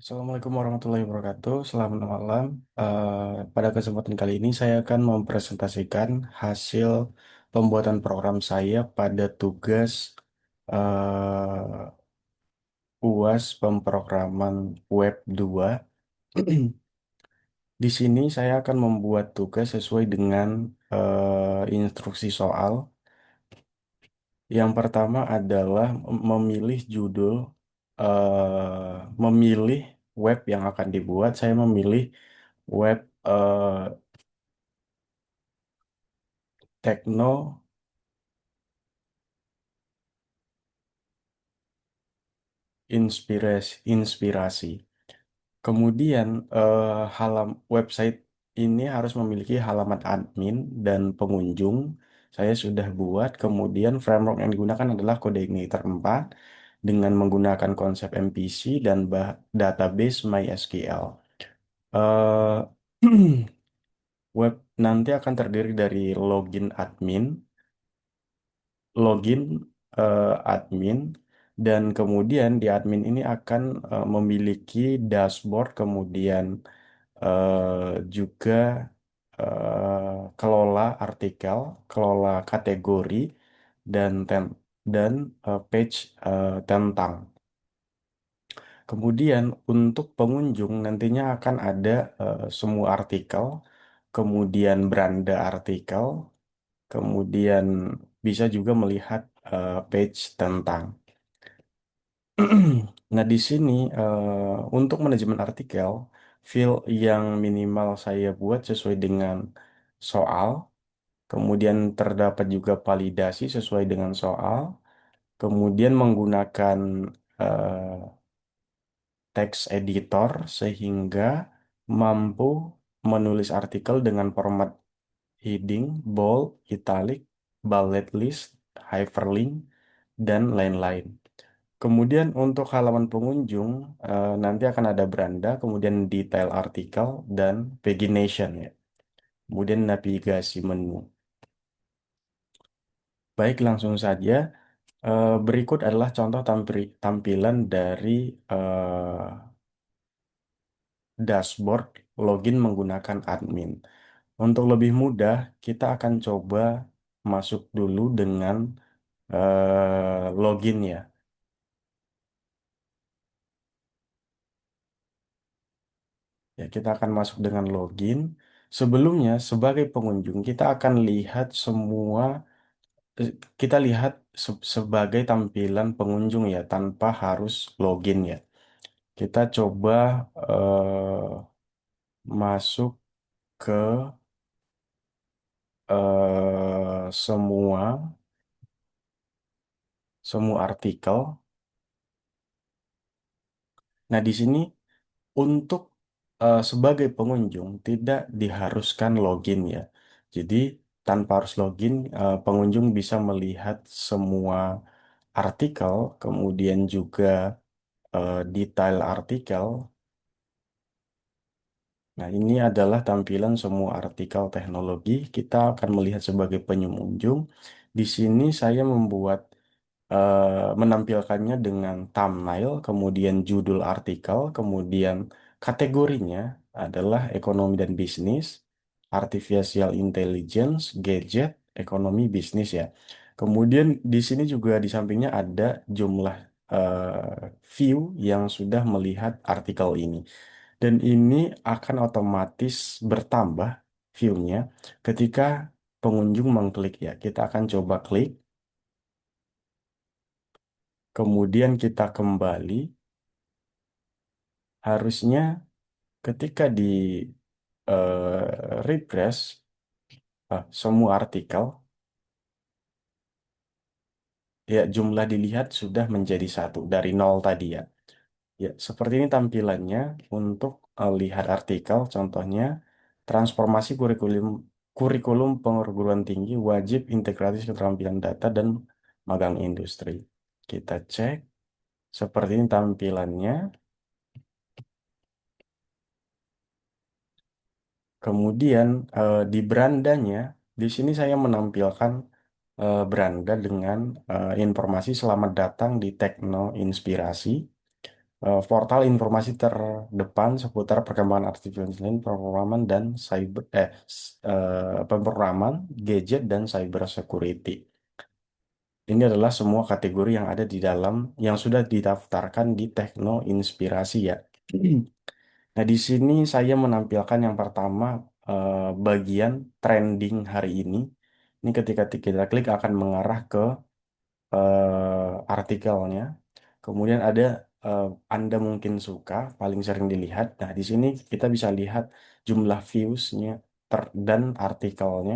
Assalamualaikum warahmatullahi wabarakatuh. Selamat malam. Pada kesempatan kali ini saya akan mempresentasikan hasil pembuatan program saya pada tugas UAS pemrograman Web 2. Di sini saya akan membuat tugas sesuai dengan instruksi soal. Yang pertama adalah memilih judul, memilih web yang akan dibuat. Saya memilih web tekno inspirasi. Kemudian website ini harus memiliki halaman admin dan pengunjung. Saya sudah buat. Kemudian framework yang digunakan adalah Code Igniter 4 dengan menggunakan konsep MVC dan database MySQL. Eh, Web nanti akan terdiri dari login admin, dan kemudian di admin ini akan memiliki dashboard, kemudian juga kelola artikel, kelola kategori, dan page tentang. Kemudian untuk pengunjung nantinya akan ada semua artikel, kemudian beranda artikel, kemudian bisa juga melihat page tentang. Nah, di sini untuk manajemen artikel, field yang minimal saya buat sesuai dengan soal, kemudian terdapat juga validasi sesuai dengan soal, kemudian menggunakan eh, text editor sehingga mampu menulis artikel dengan format heading, bold, italic, bullet list, hyperlink, dan lain-lain. Kemudian untuk halaman pengunjung nanti akan ada beranda, kemudian detail artikel dan pagination ya. Kemudian navigasi menu. Baik, langsung saja. Berikut adalah contoh tampilan dari eh, dashboard login menggunakan admin. Untuk lebih mudah, kita akan coba masuk dulu dengan login ya. Ya, kita akan masuk dengan login. Sebelumnya, sebagai pengunjung, kita akan lihat semua, eh, kita lihat sebagai tampilan pengunjung ya, tanpa harus login ya. Kita coba masuk ke semua artikel. Nah, di sini untuk sebagai pengunjung tidak diharuskan login ya. Jadi tanpa harus login, pengunjung bisa melihat semua artikel, kemudian juga detail artikel. Nah, ini adalah tampilan semua artikel teknologi. Kita akan melihat sebagai pengunjung. Di sini saya menampilkannya dengan thumbnail, kemudian judul artikel, kemudian kategorinya adalah ekonomi dan bisnis, artificial intelligence, gadget, ekonomi, bisnis ya. Kemudian di sini juga di sampingnya ada jumlah view yang sudah melihat artikel ini. Dan ini akan otomatis bertambah view-nya ketika pengunjung mengklik ya. Kita akan coba klik, kemudian kita kembali. Harusnya ketika di refresh semua artikel, ya jumlah dilihat sudah menjadi satu dari nol tadi ya. Ya, seperti ini tampilannya untuk lihat artikel. Contohnya, transformasi kurikulum perguruan tinggi wajib integratis keterampilan data dan magang industri. Kita cek, seperti ini tampilannya. Kemudian di berandanya, di sini saya menampilkan beranda dengan informasi selamat datang di Tekno Inspirasi. portal informasi terdepan seputar perkembangan artificial intelligence, pemrograman dan pemrograman, gadget dan cyber security. Ini adalah semua kategori yang ada di dalam yang sudah didaftarkan di Tekno Inspirasi ya. Nah, di sini saya menampilkan yang pertama bagian trending hari ini. Ini ketika kita klik akan mengarah ke artikelnya. Kemudian ada eh, Anda mungkin suka paling sering dilihat. Nah, di sini kita bisa lihat jumlah views-nya dan artikelnya.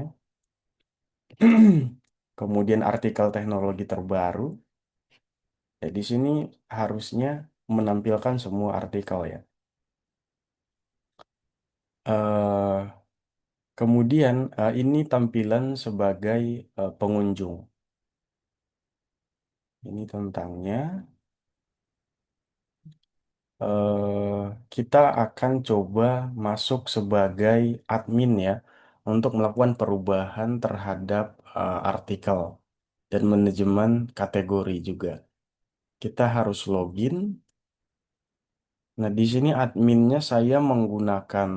Kemudian artikel teknologi terbaru. Ya, di sini harusnya menampilkan semua artikel ya. eh Kemudian ini tampilan sebagai pengunjung. Ini tentangnya. eh Kita akan coba masuk sebagai admin ya untuk melakukan perubahan terhadap artikel dan manajemen kategori juga. Kita harus login. Nah, di sini adminnya saya menggunakan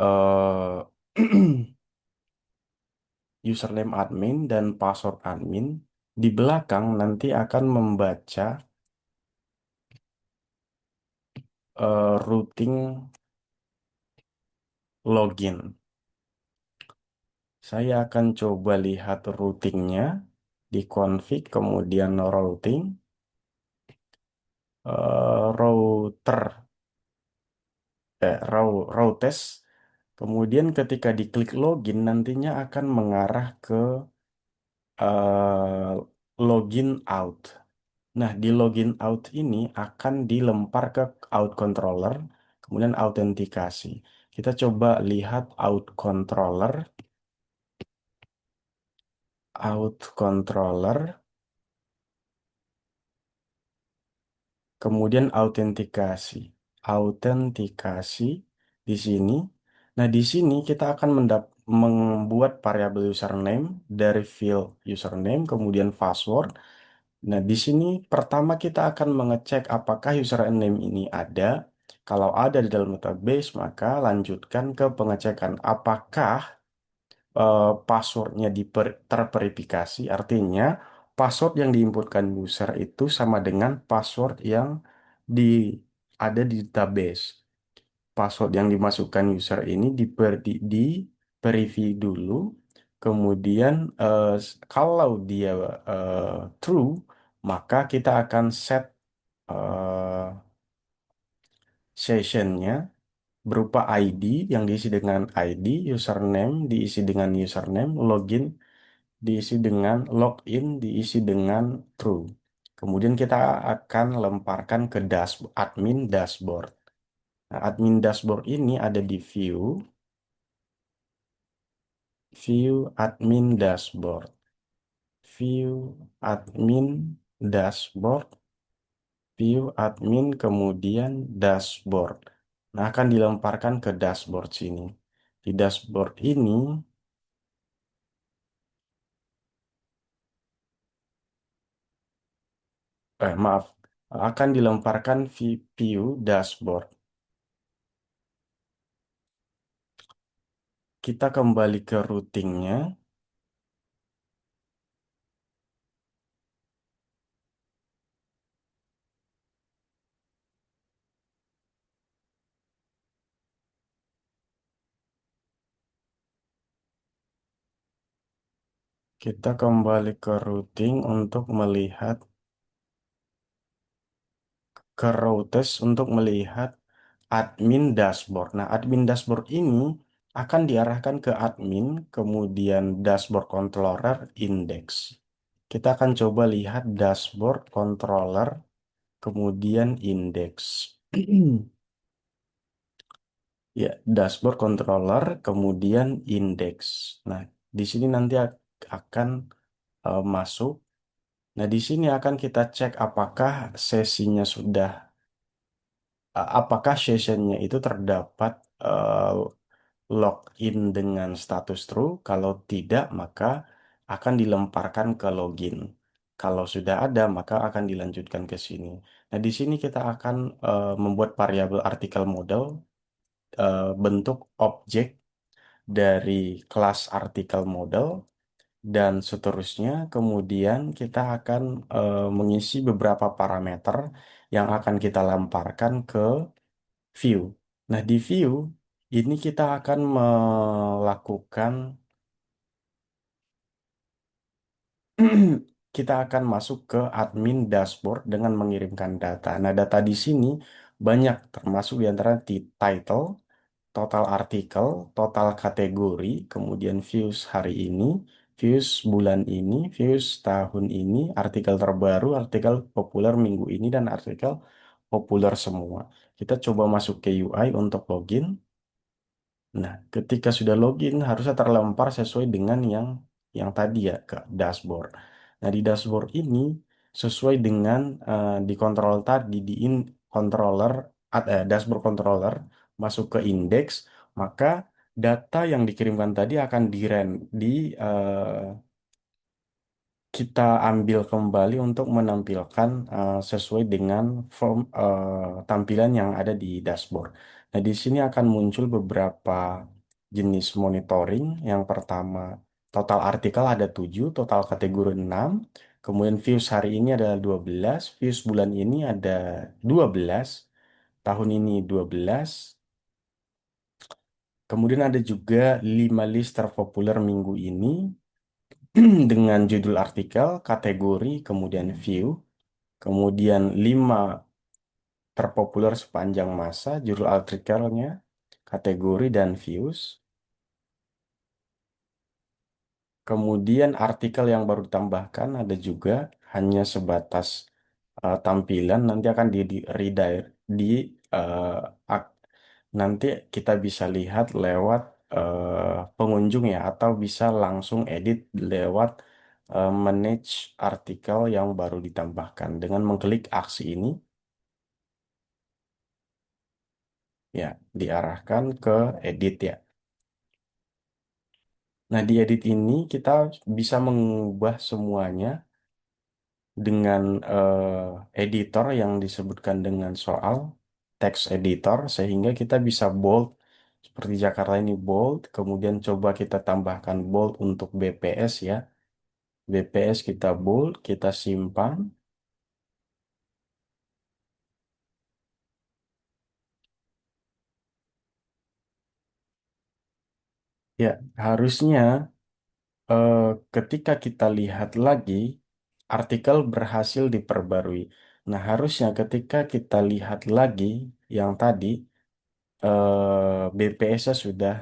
eh username admin dan password admin. Di belakang nanti akan membaca routing login. Saya akan coba lihat routingnya di config, kemudian routing, router, routers. Kemudian ketika diklik login nantinya akan mengarah ke eh, login out. Nah, di login out ini akan dilempar ke out controller, kemudian autentikasi. Kita coba lihat out controller, kemudian autentikasi. Autentikasi di sini. Nah, di sini kita akan membuat variabel username dari field username, kemudian password. Nah, di sini pertama kita akan mengecek apakah username ini ada. Kalau ada di dalam database, maka lanjutkan ke pengecekan apakah passwordnya terverifikasi. Artinya, password yang diinputkan user itu sama dengan password yang di ada di database. Password yang dimasukkan user ini di review dulu. Kemudian kalau dia eh, true, maka kita akan set eh, sessionnya berupa ID yang diisi dengan ID, username diisi dengan username, login diisi dengan login diisi dengan true. Kemudian kita akan lemparkan ke admin dashboard. Nah, admin dashboard ini ada di view admin dashboard, view admin dashboard, view admin kemudian dashboard. Nah, akan dilemparkan ke dashboard sini. Di dashboard ini, maaf, akan dilemparkan view dashboard. Kita kembali ke routingnya. Kita kembali ke routing untuk melihat ke routes untuk melihat admin dashboard. Nah, admin dashboard ini akan diarahkan ke admin, kemudian dashboard controller index. Kita akan coba lihat dashboard controller, kemudian index. Ya, dashboard controller, kemudian index. Nah, di sini nanti akan masuk. Nah, di sini akan kita cek apakah sesinya sudah, apakah sessionnya itu terdapat eh, login dengan status true. Kalau tidak, maka akan dilemparkan ke login. Kalau sudah ada, maka akan dilanjutkan ke sini. Nah, di sini kita akan membuat variabel artikel model bentuk objek dari kelas artikel model dan seterusnya. Kemudian kita akan mengisi beberapa parameter yang akan kita lemparkan ke view. Nah, di view ini kita akan melakukan kita akan masuk ke admin dashboard dengan mengirimkan data. Nah, data di sini banyak termasuk di antara title, total artikel, total kategori, kemudian views hari ini, views bulan ini, views tahun ini, artikel terbaru, artikel populer minggu ini, dan artikel populer semua. Kita coba masuk ke UI untuk login. Nah, ketika sudah login harusnya terlempar sesuai dengan yang tadi ya ke dashboard. Nah, di dashboard ini sesuai dengan di control tadi controller dashboard controller masuk ke index, maka data yang dikirimkan tadi akan di kita ambil kembali untuk menampilkan sesuai dengan tampilan yang ada di dashboard. Nah, di sini akan muncul beberapa jenis monitoring. Yang pertama, total artikel ada 7, total kategori 6, kemudian views hari ini ada 12, views bulan ini ada 12, tahun ini 12, kemudian ada juga 5 list terpopuler minggu ini dengan judul artikel, kategori, kemudian view. Kemudian 5 terpopuler sepanjang masa, judul artikelnya, kategori, dan views. Kemudian artikel yang baru ditambahkan ada juga hanya sebatas tampilan, nanti akan di redirect di eh, ak- nanti kita bisa lihat lewat pengunjung ya, atau bisa langsung edit lewat manage artikel yang baru ditambahkan dengan mengklik aksi ini. Ya, diarahkan ke edit ya. Nah, di edit ini kita bisa mengubah semuanya dengan editor yang disebutkan dengan soal text editor, sehingga kita bisa bold seperti Jakarta ini bold, kemudian coba kita tambahkan bold untuk BPS ya. BPS kita bold, kita simpan. Ya, harusnya eh, ketika kita lihat lagi, artikel berhasil diperbarui. Nah, harusnya ketika kita lihat lagi yang tadi, BPS-nya sudah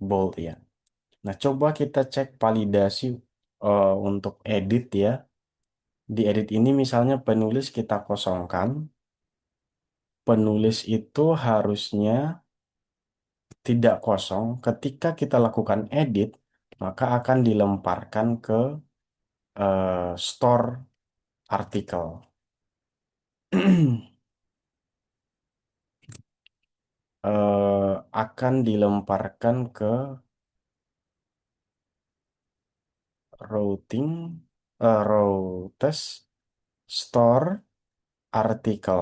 bold ya. Nah, coba kita cek validasi untuk edit ya. Di edit ini misalnya penulis kita kosongkan. Penulis itu harusnya tidak kosong. Ketika kita lakukan edit, maka akan dilemparkan ke store artikel. Akan dilemparkan ke routing, routes, store, artikel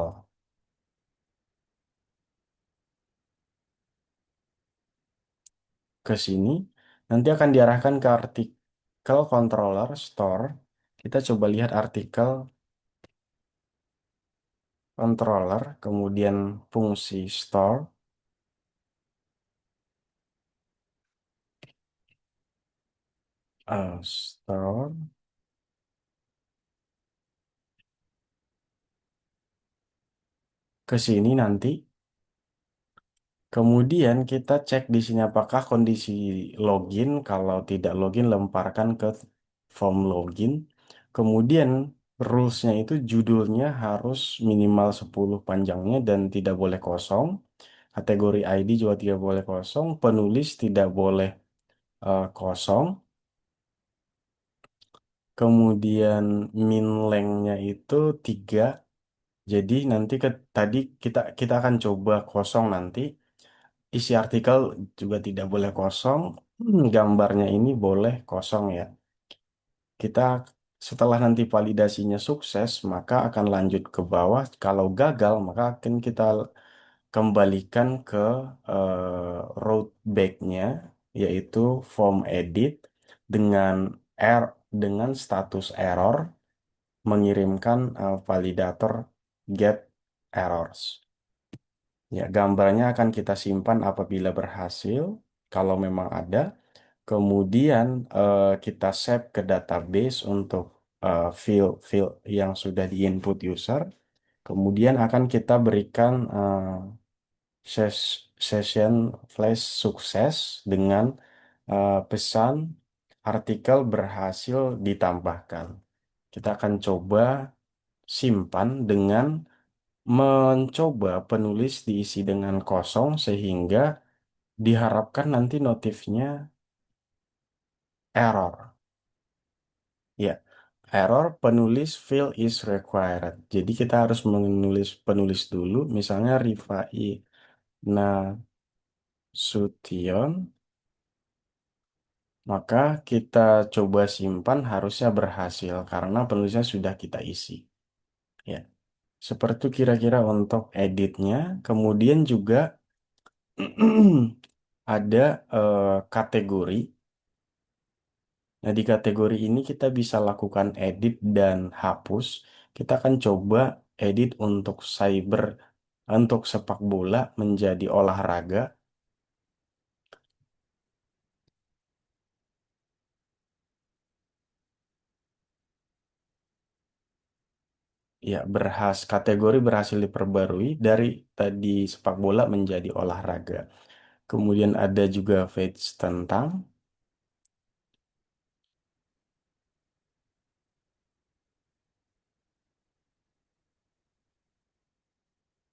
ke sini. Nanti akan diarahkan ke artikel controller store. Kita coba lihat artikel controller, kemudian fungsi store, store ke sini nanti. Kemudian kita cek di sini apakah kondisi login. Kalau tidak login, lemparkan ke form login. Kemudian rulesnya itu judulnya harus minimal 10 panjangnya dan tidak boleh kosong. Kategori ID juga tidak boleh kosong. Penulis tidak boleh kosong. Kemudian min length-nya itu 3. Jadi nanti tadi kita kita akan coba kosong nanti. Isi artikel juga tidak boleh kosong. Gambarnya ini boleh kosong ya. Kita Setelah nanti validasinya sukses, maka akan lanjut ke bawah. Kalau gagal, maka akan kita kembalikan ke rollback-nya, yaitu form edit dengan dengan status error mengirimkan validator get errors. Ya, gambarnya akan kita simpan apabila berhasil, kalau memang ada. Kemudian kita save ke database untuk field-field yang sudah di-input user. Kemudian akan kita berikan session flash sukses dengan pesan artikel berhasil ditambahkan. Kita akan coba simpan dengan mencoba penulis diisi dengan kosong sehingga diharapkan nanti notifnya error. Ya, error penulis field is required. Jadi kita harus menulis penulis dulu, misalnya Rifai Nasution, maka kita coba simpan harusnya berhasil karena penulisnya sudah kita isi. Ya, seperti itu kira-kira untuk editnya. Kemudian juga ada kategori. Nah, di kategori ini kita bisa lakukan edit dan hapus. Kita akan coba edit untuk sepak bola menjadi olahraga. Ya, kategori berhasil diperbarui dari tadi sepak bola menjadi olahraga. Kemudian ada juga page tentang,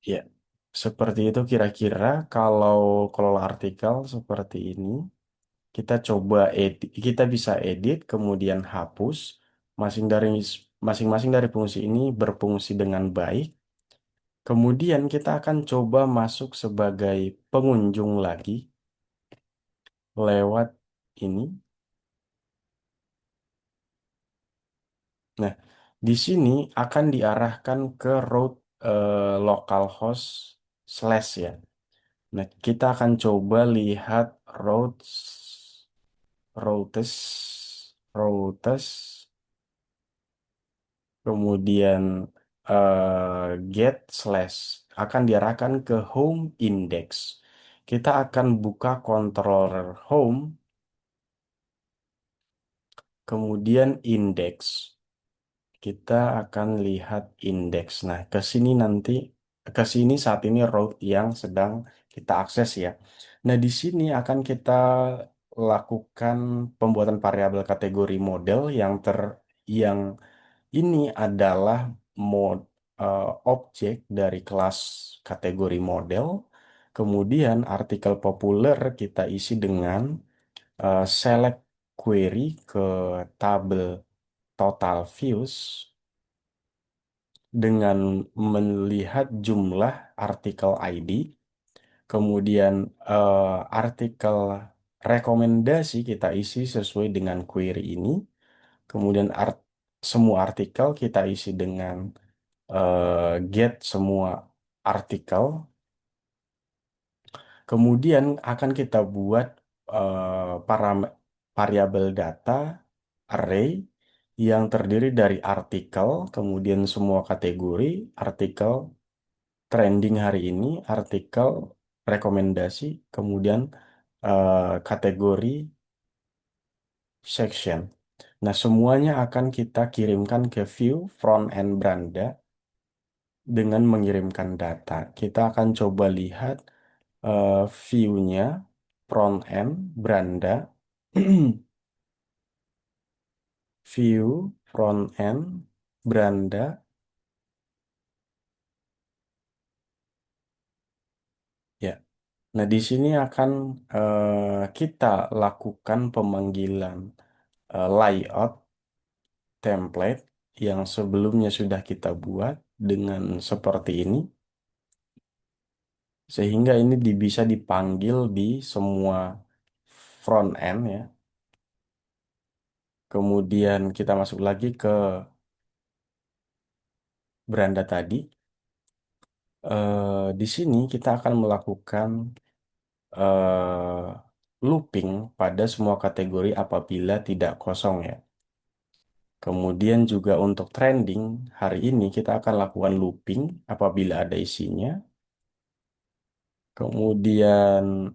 ya, seperti itu kira-kira kalau kelola artikel seperti ini. Kita coba edit, kita bisa edit, kemudian hapus. Masing-masing dari fungsi ini berfungsi dengan baik. Kemudian kita akan coba masuk sebagai pengunjung lagi lewat ini. Nah, di sini akan diarahkan ke route localhost slash ya. Nah, kita akan coba lihat routes, kemudian get slash akan diarahkan ke home index. Kita akan buka controller home, kemudian index. Kita akan lihat index. Nah, ke sini saat ini route yang sedang kita akses ya. Nah, di sini akan kita lakukan pembuatan variabel kategori model yang ini adalah mod objek dari kelas kategori model. Kemudian artikel populer kita isi dengan select query ke tabel total views dengan melihat jumlah artikel ID. Kemudian artikel rekomendasi kita isi sesuai dengan query ini. Kemudian semua artikel kita isi dengan get semua artikel. Kemudian akan kita buat variabel data array yang terdiri dari artikel, kemudian semua kategori, artikel trending hari ini, artikel rekomendasi, kemudian kategori section. Nah, semuanya akan kita kirimkan ke view front end Branda dengan mengirimkan data. Kita akan coba lihat eh, view-nya front end Branda, view front end Branda, ya. Nah, di sini akan kita lakukan pemanggilan layout template yang sebelumnya sudah kita buat dengan seperti ini, sehingga ini bisa dipanggil di semua front end ya. Kemudian kita masuk lagi ke beranda tadi. Di sini kita akan melakukan looping pada semua kategori apabila tidak kosong ya. Kemudian juga untuk trending, hari ini kita akan lakukan looping apabila ada isinya. Kemudian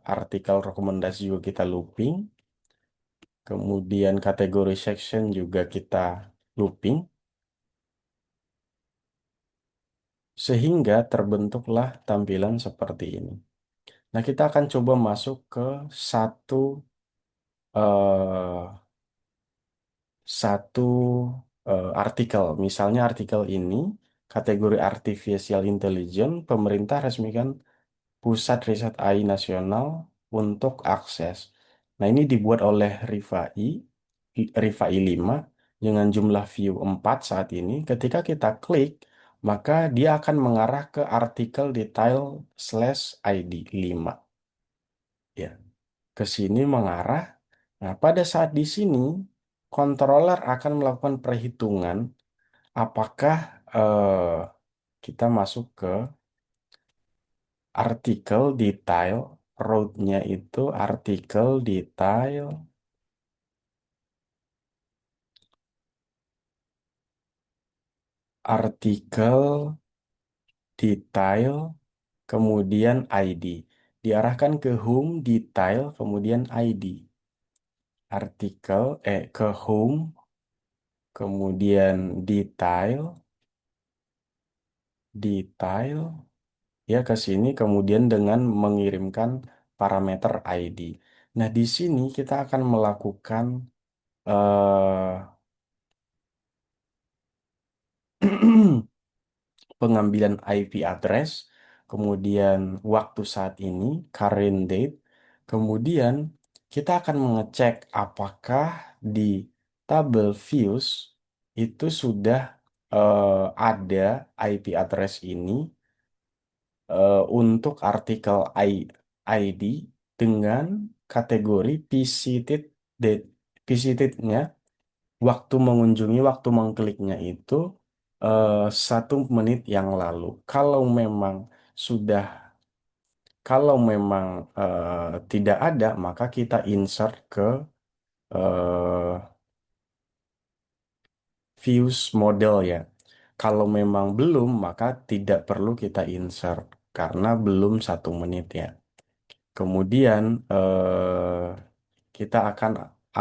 artikel rekomendasi juga kita looping. Kemudian kategori section juga kita looping. Sehingga terbentuklah tampilan seperti ini. Nah, kita akan coba masuk ke satu eh, satu artikel. Misalnya artikel ini kategori Artificial Intelligence, pemerintah resmikan Pusat Riset AI Nasional untuk akses. Nah, ini dibuat oleh Rifai 5 dengan jumlah view 4 saat ini. Ketika kita klik, maka dia akan mengarah ke artikel detail slash ID 5. Ya, ke sini mengarah. Nah, pada saat di sini, controller akan melakukan perhitungan apakah kita masuk ke artikel detail, root-nya itu artikel detail, kemudian ID. Diarahkan ke home detail, kemudian ID. Ke home, kemudian detail, ya ke sini, kemudian dengan mengirimkan parameter ID. Nah, di sini kita akan melakukan eh, pengambilan IP address, kemudian waktu saat ini, current date, kemudian kita akan mengecek apakah di tabel views itu sudah ada IP address ini untuk artikel ID dengan kategori visited-nya, waktu mengunjungi, waktu mengkliknya itu 1 menit yang lalu. Sudah, kalau memang tidak ada, maka kita insert ke eh, views model ya. Kalau memang belum, maka tidak perlu kita insert karena belum 1 menit ya. Kemudian kita akan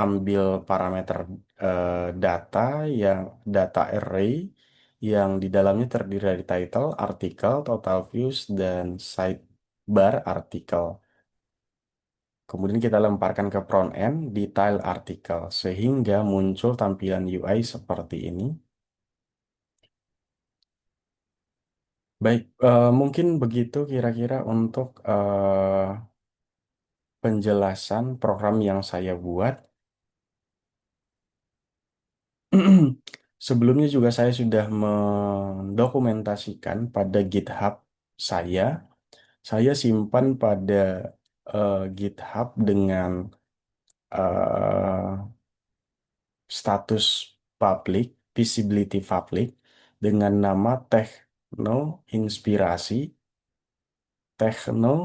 ambil parameter data yang data array yang di dalamnya terdiri dari title, artikel, total views, dan sidebar artikel. Kemudian kita lemparkan ke front end detail artikel sehingga muncul tampilan UI seperti ini. Baik, mungkin begitu kira-kira untuk penjelasan program yang saya buat. Sebelumnya juga saya sudah mendokumentasikan pada GitHub saya. Saya simpan pada GitHub dengan eh, status public, visibility public, dengan nama Inspirasi, Tekno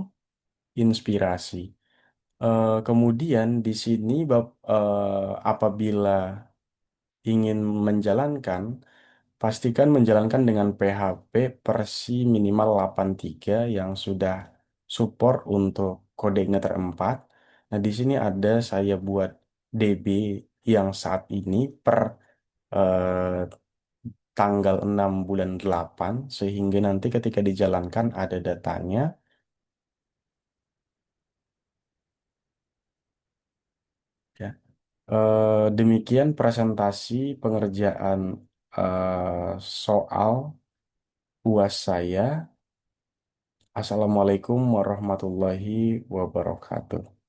Inspirasi. Kemudian di sini apabila ingin menjalankan, pastikan menjalankan dengan PHP versi minimal 83 yang sudah support untuk kode Igniter 4. Nah, di sini ada saya buat DB yang saat ini per eh, tanggal 6 bulan 8 sehingga nanti ketika dijalankan ada datanya ya. Demikian presentasi pengerjaan soal UAS saya. Assalamualaikum warahmatullahi wabarakatuh.